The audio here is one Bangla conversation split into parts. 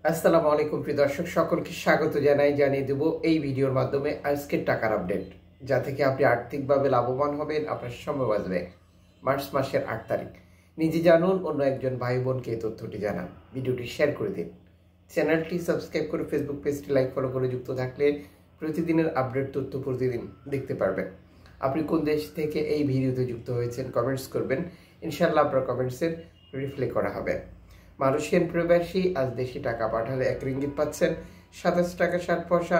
আসসালামু আলাইকুম প্রিয় দর্শক সকলকে স্বাগত জানিয়ে দেব এই ভিডিওর মাধ্যমে আজকের টাকার আপডেট, যা থেকে আপনি আর্থিকভাবে লাভবান হবেন। আপনার সময় বাঁচবে। মার্চ মাসের 8 তারিখ। নিজে জানুন, অন্য একজন ভাই বোনকে এই তথ্যটি জানান। ভিডিওটি শেয়ার করে দিন। চ্যানেলটি সাবস্ক্রাইব করে ফেসবুক পেজটি লাইক ফলো করে যুক্ত থাকলে প্রতিদিনের আপডেট তথ্য প্রতিদিন দেখতে পারবেন। আপনি কোন দেশ থেকে এই ভিডিওতে যুক্ত হয়েছেন কমেন্টস করবেন। ইনশাআল্লাহ আপনার কমেন্টসের রিপ্লাই করা হবে। মালয়েশিয়ান প্রবাসী আজ দেশে টাকা পাঠালে 1 রিঙ্গিত পাচ্ছেন 27 টাকা 60 পয়সা।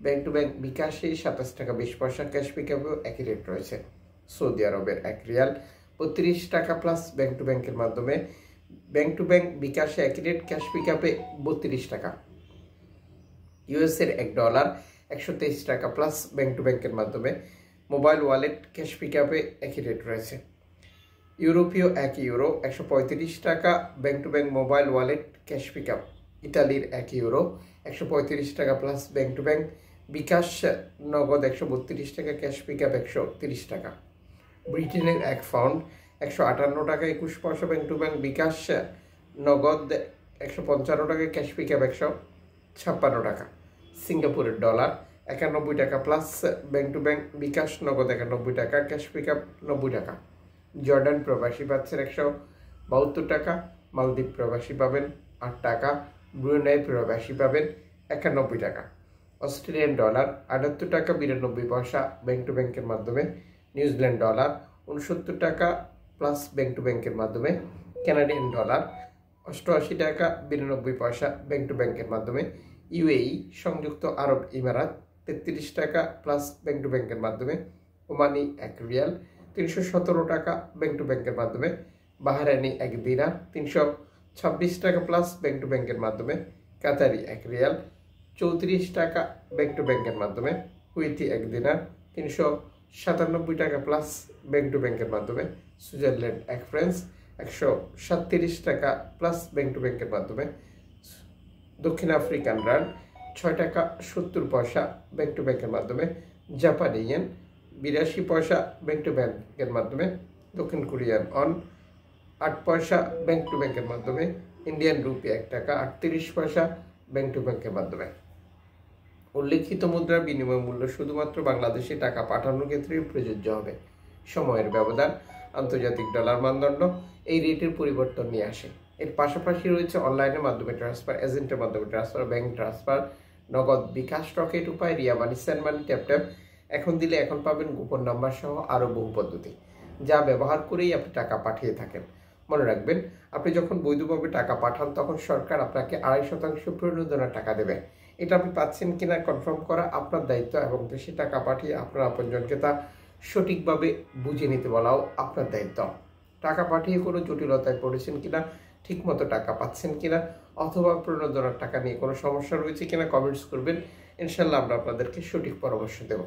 ব্যাংক টু ব্যাংক বিকাশে 27 টাকা 20 পয়সা। ক্যাশ পিকআপেও একই রেট রয়েছে। সৌদি আরবের 1 রিয়াল 32 টাকা প্লাস ব্যাংক টু ব্যাংকের মাধ্যমে। ব্যাংক টু ব্যাংক বিকাশে একই রেট, ক্যাশ পিকআপে 32 টাকা। ইউএসের $1 123 টাকা প্লাস ব্যাংক টু ব্যাংকের মাধ্যমে। মোবাইল ওয়ালেট ক্যাশ পিকআপে একই রেট রয়েছে। ইউরোপীয় 1 ইউরো 135 টাকা bank to bank mobile wallet cash pickup. ইতালির 1 ইউরো 135 টাকা প্লাস ব্যাংক টু ব্যাংক বিকাশ নগদ 132 টাকা, ক্যাশ পিকআপ 130 টাকা। ব্রিটেনের 1 পাউন্ড 158 টাকা 21 পয়সা ব্যাংক টু ব্যাংক বিকাশ নগদ 155 টাকা, ক্যাশ পিকআপ 156 টাকা। সিঙ্গাপুরের ডলার 91 টাকা প্লাস ব্যাংক টু ব্যাংক বিকাশ নগদ 91 টাকা, ক্যাশ পিকআপ 90 টাকা। জর্ডান প্রবাসী পাচ্ছেন 172 টাকা। মালদ্বীপ প্রবাসী পাবেন 8 টাকা। ব্রুনাই প্রবাসী পাবেন 91 টাকা। অস্ট্রেলিয়ান ডলার 78 টাকা 92 পয়সা ব্যাংক টু ব্যাংকের মাধ্যমে। নিউজিল্যান্ড ডলার 69 টাকা প্লাস ব্যাংক টু ব্যাংকের মাধ্যমে। কানাডিয়ান ডলার 88 টাকা 92 পয়সা ব্যাংক টু ব্যাংকের মাধ্যমে। ইউএই সংযুক্ত আরব ইমারাত 33 টাকা প্লাস ব্যাংক টু ব্যাংকের মাধ্যমে। ওমানি 1 রিয়াল 317 টাকা ব্যাংক টু ব্যাংকের মাধ্যমে। বাহরাইনি 1 দিনার 326 টাকা প্লাস ব্যাংক টু ব্যাংকের মাধ্যমে। কাতারি 1 রিয়াল 34 টাকা ব্যাংক টু ব্যাংকের মাধ্যমে। কুয়েতি 1 দিনার 397 টাকা প্লাস ব্যাংক টু ব্যাংকের মাধ্যমে। সুইজারল্যান্ড 1 ফ্রান্স 137 টাকা প্লাস ব্যাংক টু ব্যাংকের মাধ্যমে। দক্ষিণ আফ্রিকান রান্ড 6 টাকা 70 পয়সা ব্যাংক টু ব্যাংকের মাধ্যমে। জাপানি ইয়েন 82 পয়সা ব্যাংক টু ব্যাংকের মাধ্যমে। দক্ষিণ কোরিয়ান অন 8 পয়সা ব্যাংক টু ব্যাংকের মাধ্যমে। ইন্ডিয়ান রুপি 1 টাকা 38 পয়সা ব্যাংক টু ব্যাংকের মাধ্যমে। উল্লেখিত মুদ্রার বিনিময় মূল্য শুধুমাত্র বাংলাদেশে টাকা পাঠানোর ক্ষেত্রে প্রযোজ্য হবে। সময়ের ব্যবধান আন্তর্জাতিক ডলার মানদণ্ড এই রেটের পরিবর্তন নিয়ে আসে। এর পাশাপাশি রয়েছে অনলাইনের মাধ্যমে ট্রান্সফার, এজেন্টের মাধ্যমে ট্রান্সফার, ব্যাংক ট্রান্সফার, নগদ, বিকাশ, রকেট উপায়, রিয়া মানি, সেন্ড মানি, ট্যাপ এখন দিলে এখন পাবেন গোপন নাম্বার সহ আরও বহু পদ্ধতি, যা ব্যবহার করেই আপনি টাকা পাঠিয়ে থাকেন। মনে রাখবেন, আপনি যখন বৈধভাবে টাকা পাঠান তখন সরকার আপনাকে 2.5% প্রণোদনার টাকা দেবে। এটা আপনি পাচ্ছেন কিনা কনফার্ম করা আপনার দায়িত্ব, এবং দেশে টাকা পাঠিয়ে আপনার আপনজনকে তা সঠিকভাবে বুঝে নিতে বলাও আপনার দায়িত্ব। টাকা পাঠিয়ে কোনো জটিলতায় পড়েছেন কিনা, ঠিকমতো টাকা পাচ্ছেন কিনা, অথবা প্রণোদনার টাকা নিয়ে কোনো সমস্যা রয়েছে কিনা কমেন্টস করবেন। ইনশাল্লাহ আমরা আপনাদেরকে সঠিক পরামর্শ দেব।